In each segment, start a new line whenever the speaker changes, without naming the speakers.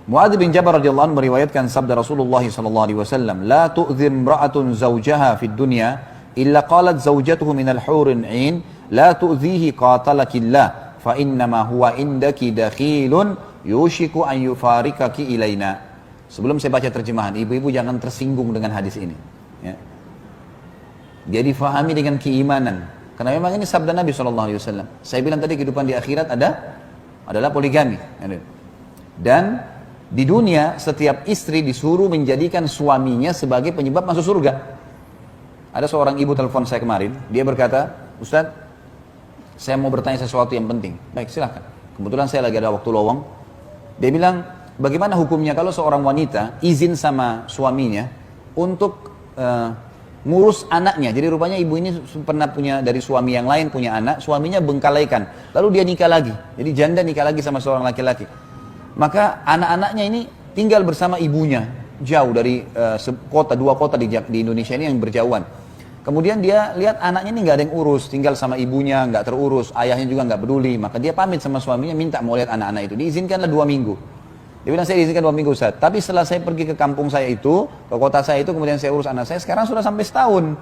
Muadz bin Jabal radhiyallahu anhu meriwayatkan sabda Rasulullah sallallahu alaihi wasallam, "La tu'dhi imra'atun zawjaha fid dunya illa qalat zawjatuhu minal hurin 'ain, la tu'dhihi qatalakillah, fa innama huwa indaki dakhilun yushiku an yufarikaki ilaina." Sebelum saya baca terjemahan, ibu-ibu jangan tersinggung dengan hadis ini. Ya. Jadi fahami dengan keimanan. Karena memang ini sabda Nabi SAW. Saya bilang tadi kehidupan di akhirat adalah poligami. Dan di dunia setiap istri disuruh menjadikan suaminya sebagai penyebab masuk surga. Ada seorang ibu telepon saya kemarin. Dia berkata, "Ustaz, saya mau bertanya sesuatu yang penting." Baik, silahkan. Kebetulan saya lagi ada waktu lowong. Dia bilang, bagaimana hukumnya kalau seorang wanita izin sama suaminya untuk ngurus anaknya. Jadi rupanya ibu ini pernah punya dari suami yang lain punya anak, suaminya bengkalaikan. Lalu dia nikah lagi. Jadi janda nikah lagi sama seorang laki-laki. Maka anak-anaknya ini tinggal bersama ibunya, jauh dari dua kota di Indonesia ini yang berjauhan. Kemudian dia lihat anaknya ini nggak ada yang urus, tinggal sama ibunya, nggak terurus, ayahnya juga nggak peduli. Maka dia pamit sama suaminya, minta mau lihat anak-anak itu. Diizinkanlah 2 minggu. Dia bilang, saya diizinkan 2 minggu Ustaz. Tapi setelah saya pergi ke kampung saya itu, ke kota saya itu, kemudian saya urus anak saya, sekarang sudah sampai setahun.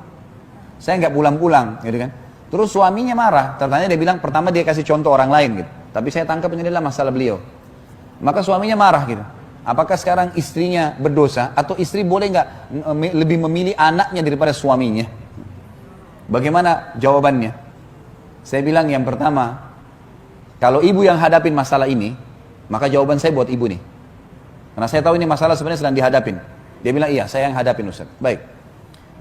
Saya nggak pulang-pulang, gitu kan. Terus suaminya marah. Ternyata dia bilang, pertama dia kasih contoh orang lain gitu. Tapi saya tangkap ini adalah masalah beliau. Maka suaminya marah gitu. Apakah sekarang istrinya berdosa atau istri boleh nggak lebih memilih anaknya daripada suaminya? Bagaimana jawabannya? Saya bilang yang pertama, kalau ibu yang hadapin masalah ini, maka jawaban saya buat ibu nih. Karena saya tahu ini masalah sebenarnya sedang dihadapin. Dia bilang, iya saya yang hadapin Ustaz. Baik.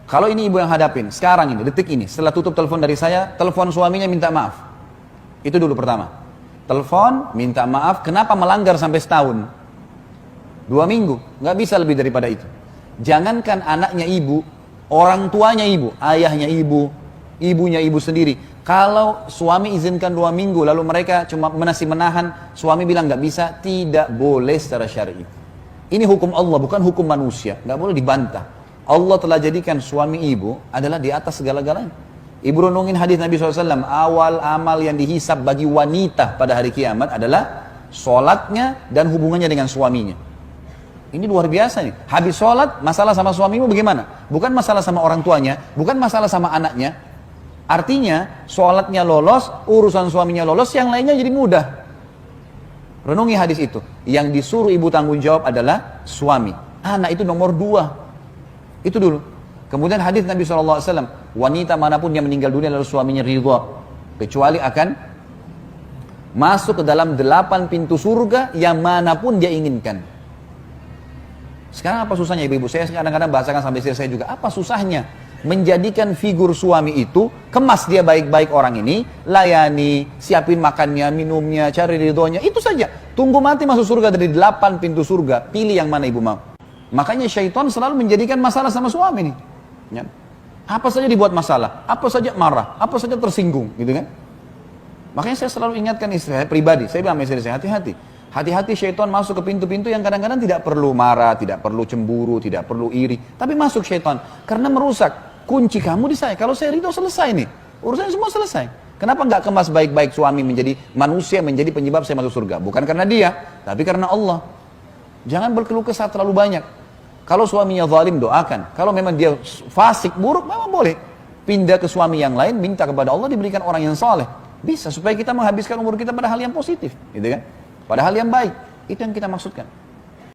Kalau ini ibu yang hadapin, sekarang ini, detik ini, setelah tutup telepon dari saya, telepon suaminya minta maaf. Itu dulu pertama. Telepon, minta maaf, kenapa melanggar sampai setahun? 2 minggu, nggak bisa lebih daripada itu. Jangankan anaknya ibu, orang tuanya ibu, ayahnya ibu, ibunya ibu sendiri. Kalau suami izinkan 2 minggu, lalu mereka cuma masih menahan, suami bilang nggak bisa, tidak boleh secara syar'i. Ini hukum Allah, bukan hukum manusia, nggak boleh dibantah. Allah telah jadikan suami ibu adalah di atas segala-galanya. Ibu renungin hadis Nabi SAW, awal amal yang dihisab bagi wanita pada hari kiamat adalah sholatnya dan hubungannya dengan suaminya. Ini luar biasa nih. Habis sholat, masalah sama suamimu bagaimana? Bukan masalah sama orang tuanya, bukan masalah sama anaknya. Artinya, sholatnya lolos, urusan suaminya lolos, yang lainnya jadi mudah. Renungi hadis itu. Yang disuruh ibu tanggung jawab adalah suami. Anak itu nomor 2. Itu dulu. Kemudian hadis Nabi SAW, wanita manapun yang meninggal dunia lalu suaminya ridha, kecuali akan masuk ke dalam 8 pintu surga yang manapun dia inginkan. Sekarang apa susahnya ibu-ibu? Saya kadang-kadang bahasakan sampai istri saya juga. Apa susahnya menjadikan figur suami itu, kemas dia baik-baik orang ini, layani, siapin makannya, minumnya, cari ridhonya, itu saja. Tunggu mati masuk surga dari 8 pintu surga. Pilih yang mana ibu mau. Makanya syaitan selalu menjadikan masalah sama suami nih. Ya. Apa saja dibuat masalah, apa saja marah, apa saja tersinggung, gitu kan? Makanya saya selalu ingatkan istri saya pribadi, saya bilang sama istri saya, hati-hati. Hati-hati syaitan masuk ke pintu-pintu yang kadang-kadang tidak perlu marah, tidak perlu cemburu, tidak perlu iri. Tapi masuk syaitan, karena merusak. Kunci kamu di saya, kalau saya ridho selesai nih. Urusannya semua selesai. Kenapa nggak kemas baik-baik suami menjadi manusia, menjadi penyebab saya masuk surga? Bukan karena dia, tapi karena Allah. Jangan berkeluh kesah terlalu banyak. Kalau suaminya zalim, doakan. Kalau memang dia fasik, buruk, memang boleh. Pindah ke suami yang lain, minta kepada Allah diberikan orang yang saleh. Bisa, supaya kita menghabiskan umur kita pada hal yang positif. Gitu kan? Pada hal yang baik. Itu yang kita maksudkan.